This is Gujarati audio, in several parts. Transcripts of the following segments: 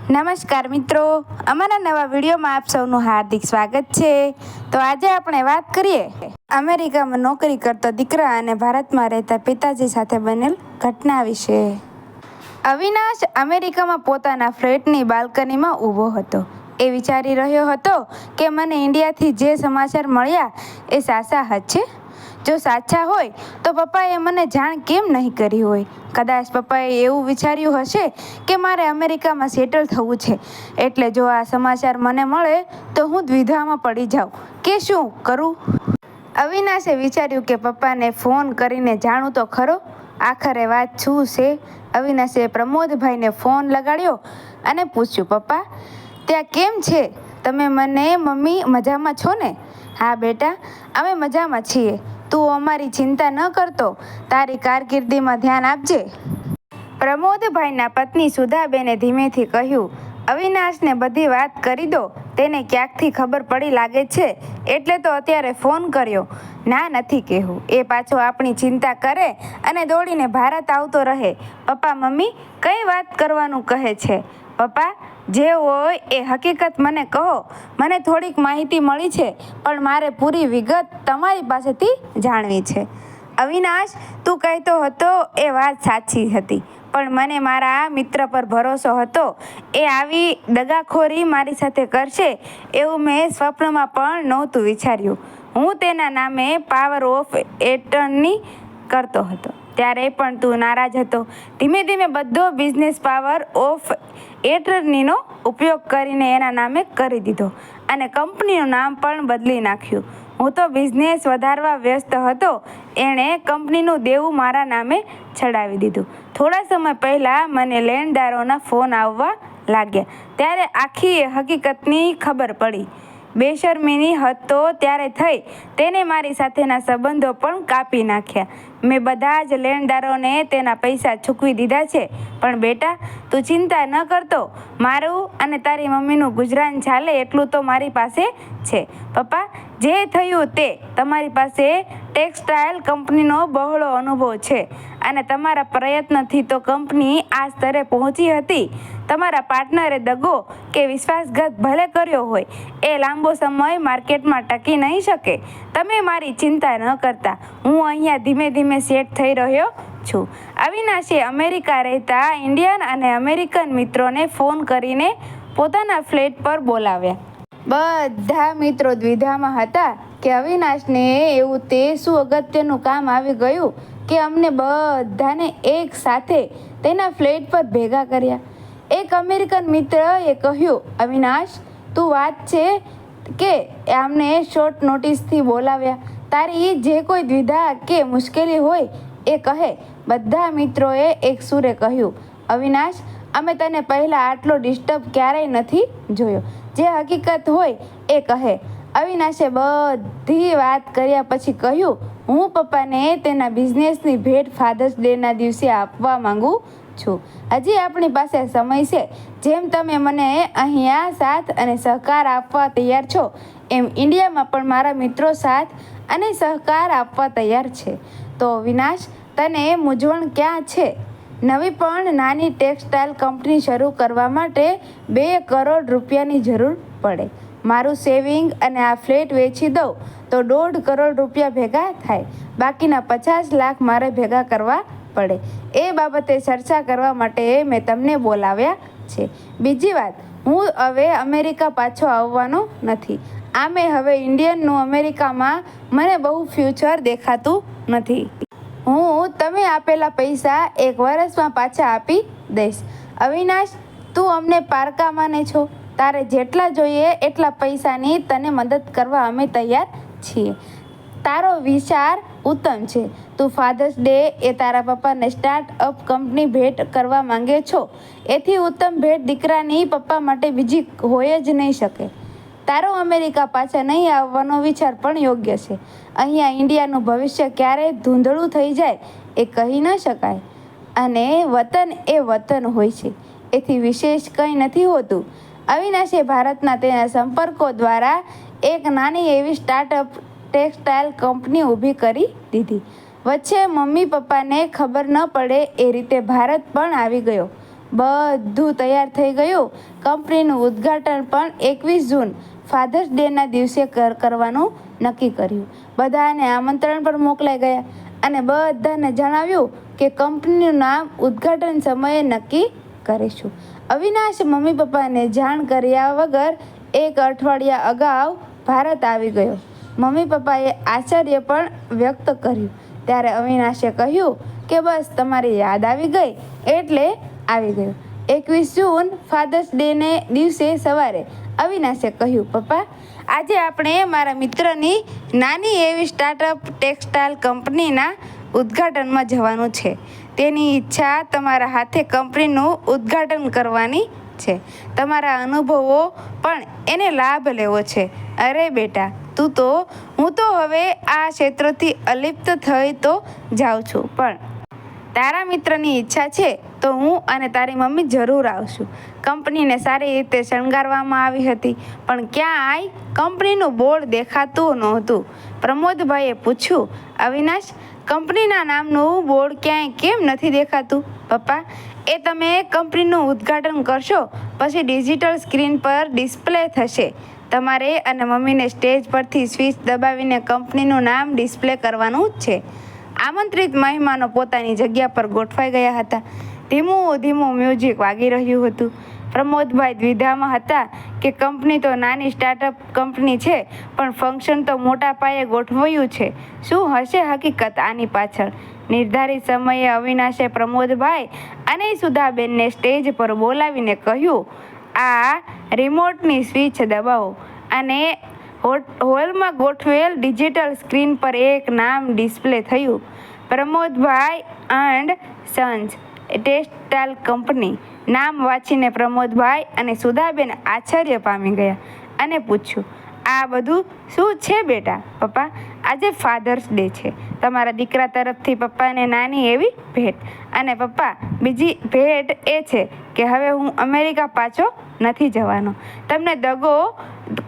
નમસ્કાર મિત્રો, અમારા નવા વિડીયોમાં આપ સૌનું હાર્દિક સ્વાગત છે। તો આજે આપણે વાત કરીએ અમેરિકામાં નોકરી કરતો દીકરા અને ભારતમાં રહેતા પિતાજી સાથે બનેલ ઘટના વિશે। અવિનાશ અમેરિકામાં પોતાના ફ્લેટની બાલ્કનીમાં ઊભો હતો। એ વિચારી રહ્યો હતો કે મને ઇન્ડિયાથી જે સમાચાર મળ્યા એ સાચા છે। જો સાચા હોય તો પપ્પાએ મને જાણ કેમ નહીં કરી હોય। કદાચ પપ્પાએ એવું વિચાર્યું હશે કે મારે અમેરિકામાં સેટલ થવું છે, એટલે જો આ સમાચાર મને મળે તો હું દ્વિધામાં પડી જાઉં કે શું કરું। અવિનાશે વિચાર્યું કે પપ્પાને ફોન કરીને જાણું તો ખરો આખરે વાત શું છે। અવિનાશે પ્રમોદભાઈને ફોન લગાડ્યો અને પૂછ્યું, પપ્પા ત્યાં કેમ છે તમે? મને મમ્મી મજામાં છો ને? હા બેટા, અમે મજામાં છીએ। તું અમારી ચિંતા ન કરતો, તારી કારકિર્દીમાં ધ્યાન આપજે। પ્રમોદભાઈના પત્ની સુધાબેને ધીમેથી કહ્યું, અવિનાશને બધી વાત કરી દો, તેને ક્યાંકથી ખબર પડી લાગે છે એટલે તો અત્યારે ફોન કર્યો। ના નથી કહેવું, એ પાછો આપણી ચિંતા કરે અને દોડીને ભારત આવતો રહે। પપ્પા મમ્મી કઈ વાત કરવાનું કહે છે? પપ્પા જે હોય એ હકીકત મને કહો। મને થોડીક માહિતી મળી છે, પણ મારે પૂરી વિગત તમારી પાસેથી જાણવી છે। અવિનાશ, તું કહેતો હતો એ વાત સાચી હતી, પણ મને મારા મિત્ર પર ભરોસો હતો। એ આવી દગાખોરી મારી સાથે કરશે એવું મેં સ્વપ્નમાં પણ નહોતું વિચાર્યું। હું તેના નામે પાવર ઓફ એટર્ની કરતો હતો ત્યારે પણ તું નારાજ હતો। ધીમે ધીમે બધો બિઝનેસ પાવર ઓફ એટર્નીનો ઉપયોગ કરીને એના નામે કરી દીધો અને કંપનીનું નામ પણ બદલી નાખ્યું। હું તો બિઝનેસ વધારવા વ્યસ્ત હતો, એણે કંપનીનું દેવું મારા નામે ચડાવી દીધું। થોડા સમય પહેલાં મને લેણદારોના ફોન આવવા લાગ્યા ત્યારે આખી હકીકતની ખબર પડી। બેશરમીની હદ તો ત્યારે થઈ, તેને મારી સાથેના સંબંધો પણ કાપી નાખ્યા। મેં બધા જ લેણદારોને તેના પૈસા ચૂકવી દીધા છે। પણ બેટા તું ચિંતા ન કરતો, મારું અને તારી મમ્મીનું ગુજરાન ચાલે એટલું તો મારી પાસે છે। પપ્પા જે થયું તે, તમારી પાસે ટેક્સટાઇલ કંપનીનો બહોળો અનુભવ છે અને તમારા પ્રયત્નથી તો કંપની આ સ્તરે પહોંચી હતી। તમારા પાર્ટનરે દગો કે વિશ્વાસઘાત ભલે કર્યો હોય, એ લાંબો સમય માર્કેટમાં ટકી નહીં શકે। તમે મારી ચિંતા ન કરતા, હું અહીંયા ધીમે ધીમે સેટ થઈ રહ્યો છું। અવિનાશે અમેરિકા રહેતા ઇન્ડિયન અને અમેરિકન મિત્રોને ફોન કરીને પોતાના ફ્લેટ પર બોલાવ્યા। બધા મિત્રો દ્વિધામાં હતા કે અવિનાશને એવું તે શું અગત્યનું કામ આવી ગયું કે અમને બધાને એક સાથે તેના ફ્લેટ પર ભેગા કર્યા। એક અમેરિકન મિત્રએ કહ્યું, અવિનાશ તું વાત છે કે અમને શોર્ટ નોટિસથી બોલાવ્યા, તારી જે કોઈ દ્વિધા કે મુશ્કેલી હોય એ કહે। બધા મિત્રોએ એક સુરે કહ્યું, અવિનાશ અમે તને પહેલાં આટલો ડિસ્ટર્બ ક્યારેય નથી જોયો, જે હકીકત હોય એ કહે। અવિનાશે બધી વાત કર્યા પછી કહ્યું, હું પપ્પાને તેના બિઝનેસની ભેટ ફાધર્સ ડેના દિવસે આપવા માંગુ છું। હજી આપણી પાસે સમય છે। જેમ તમે મને અહીંયા સાથ અને સહકાર આપવા તૈયાર છો, એમ ઇન્ડિયામાં પણ મારા મિત્રો સાથ અને સહકાર આપવા તૈયાર છે। તો અવિનાશ તને મૂંઝવણ ક્યાં છે? નવી પણ નાની ટેક્સટાઇલ કંપની શરૂ કરવા માટે 2 કરોડ રૂપિયાની જરૂર પડે। મારું સેવિંગ અને આ ફ્લેટ વેચી દઉં તો 1.5 કરોડ રૂપિયા ભેગા થાય। બાકીના 50 લાખ મારે ભેગા કરવા પડે। એ બાબતે ચર્ચા કરવા માટે મેં તમને બોલાવ્યા છે। બીજી વાત, હું હવે અમેરિકા પાછો આવવાનો નથી। આમે હવે ઇન્ડિયનનું અમેરિકામાં મને બહુ ફ્યુચર દેખાતું નથી। હું તમે આપેલા પૈસા 1 વર્ષમાં પાછા આપી દઈશ। અવિનાશ તું અમને પારકા માને છો, તારે જેટલા જોઈએ એટલા પૈસાની તને મદદ કરવા અમે તૈયાર છીએ। તારો વિચાર ઉત્તમ છે। તું ફાધર્સ ડે એ તારા પપ્પાને સ્ટાર્ટઅપ કંપની ભેટ કરવા માંગે છો, એથી ઉત્તમ ભેટ દીકરાની પપ્પા માટે બીજી હોય જ નહીં શકે। તારો અમેરિકા પાછા નહીં આવવાનો વિચાર પણ યોગ્ય છે। અહીંયા ઇન્ડિયાનું ભવિષ્ય ક્યારે ધૂંધળું થઈ જાય એ કહી ન શકાય, અને વતન એ વતન હોય છે, એથી વિશેષ કંઈ નથી હોતું। અવિનાશે ભારતના તેના સંપર્કો દ્વારા એક નાની એવી સ્ટાર્ટઅપ ટેક્સટાઇલ કંપની ઊભી કરી દીધી। વચ્ચે મમ્મી પપ્પાને ખબર ન પડે એ રીતે ભારત પણ આવી ગયો। બધું તૈયાર થઈ ગયું. કંપનીનું ઉદ્ઘાટન પણ 21 જૂન ફાધર્સ ડેના દિવસે કરવાનું નક્કી કર્યું. બધાને આમંત્રણ પણ મોકલાઈ ગયા અને બધાને જણાવ્યું કે કંપનીનું નામ ઉદ્ઘાટન સમયે નક્કી કરીશું. અવિનાશ મમ્મી પપ્પાને જાણ કર્યા વગર 1 અઠવાડિયા અગાઉ ભારત આવી ગયો. મમ્મી પપ્પાએ આશ્ચર્ય પણ વ્યક્ત કર્યું. ત્યારે અવિનાશે કહ્યું કે બસ તમારી યાદ આવી ગઈ એટલે આવી ગયો. 21 જૂન ફાધર્સ ડેને દિવસે સવારે અવિનાશે કહ્યું, પપ્પા આજે આપણે મારા મિત્રની નાની એવી સ્ટાર્ટઅપ ટેક્સટાઇલ કંપનીના ઉદ્ઘાટનમાં જવાનું છે. તેની ઈચ્છા તમારા હાથે કંપનીનું ઉદ્ઘાટન કરવાની છે. તમારા અનુભવો પણ એને લાભ લેવો છે. અરે બેટા હું તો હવે આ ક્ષેત્રથી અલિપ્ત થઈ તો જાઉં છું, પણ તારા મિત્રની ઈચ્છા છે તો હું અને તારી મમ્મી જરૂર આવશું. કંપનીને સારી રીતે શણગારવામાં આવી હતી, પણ ક્યાંય કંપનીનું બોર્ડ દેખાતું નહોતું. પ્રમોદભાઈએ પૂછ્યું, અવિનાશ, કંપનીના નામનું બોર્ડ ક્યાંય કેમ નથી દેખાતું? પપ્પા, એ તમે કંપનીનું ઉદ્ઘાટન કરશો પછી ડિજિટલ સ્ક્રીન પર ડિસ્પ્લે થશે. તમારે અને મમ્મીને સ્ટેજ પરથી સ્વિચ દબાવીને કંપનીનું નામ ડિસ્પ્લે કરવાનું જ છે. આમંત્રિત મહેમાનો પોતાની જગ્યા પર ગોઠવાઈ ગયા હતા. ધીમું ધીમું મ્યુઝિક વાગી રહ્યું હતું. પ્રમોદભાઈ દ્વિધામાં હતા કે કંપની તો નાની સ્ટાર્ટઅપ કંપની છે, પણ ફંક્શન તો મોટા પાયે ગોઠવાયું છે. શું હશે હકીકત આની પાછળ? નિર્ધારિત સમયે અવિનાશે પ્રમોદભાઈ અને સુધાબેનને સ્ટેજ પર બોલાવીને કહ્યું, આ રિમોટની સ્વિચ દબાવો અને હોલમાં ગોઠવેલ ડિજિટલ સ્ક્રીન પર એક નામ ડિસ્પ્લે થયું. પ્રમોદભાઈ એન્ડ સન્સ ટેક્સટાઇલ કંપની. નામ વાંચીને પ્રમોદભાઈ અને સુધાબેન આશ્ચર્ય પામી ગયા અને પૂછ્યું, આ બધું શું છે બેટા? પપ્પા, આજે ફાધર્સ ડે છે. તમારા દીકરા તરફથી પપ્પાને નાની એવી ભેટ. અને પપ્પા, બીજી ભેટ એ છે કે હવે હું અમેરિકા પાછો નથી જવાનો. તમને દગો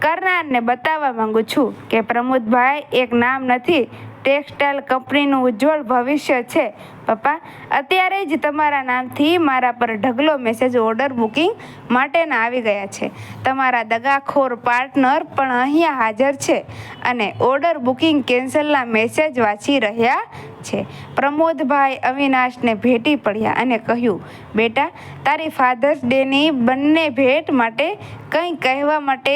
કરનારને બતાવવા માંગુ છું કે પ્રમોદભાઈ એક નામ નથી, ટેક્સટાઇલ કંપનીનું ઉજ્જવળ ભવિષ્ય છે. પપ્પા, અત્યારે જ તમારા નામથી મારા પર ઢગલો મેસેજ ઓર્ડર બુકિંગ માટેના આવી ગયા છે. તમારા દગાખોર પાર્ટનર પણ અહીંયા હાજર છે અને ઓર્ડર બુકિંગ કેન્સલના મેસેજ વાંચી રહ્યા છે. પ્રમોદભાઈ અવિનાશને ભેટી પડ્યા અને કહ્યું, બેટા, તારી ફાધર્સ ડેની બંને ભેટ માટે કંઈ કહેવા માટે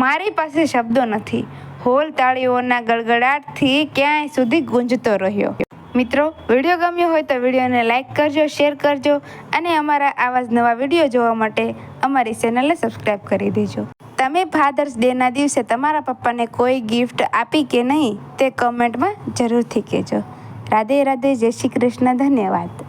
મારી પાસે શબ્દો નથી. હોલ તાળીઓના ગડગડાટથી ક્યાંય સુધી ગુંજતો રહ્યો. મિત્રો, વિડીયો ગમ્યો હોય તો વિડીયોને લાઇક કરજો, શેર કરજો અને અમારા આવા જ નવા વિડીયો જોવા માટે અમારી ચેનલને સબસ્ક્રાઈબ કરી દેજો. તમે ફાધર્સ ડેના દિવસે તમારા પપ્પાને કોઈ ગિફ્ટ આપી કે નહીં તે કમેન્ટમાં જરૂરથી કહેજો. રાધે રાધે, જય શ્રી કૃષ્ણ, ધન્યવાદ.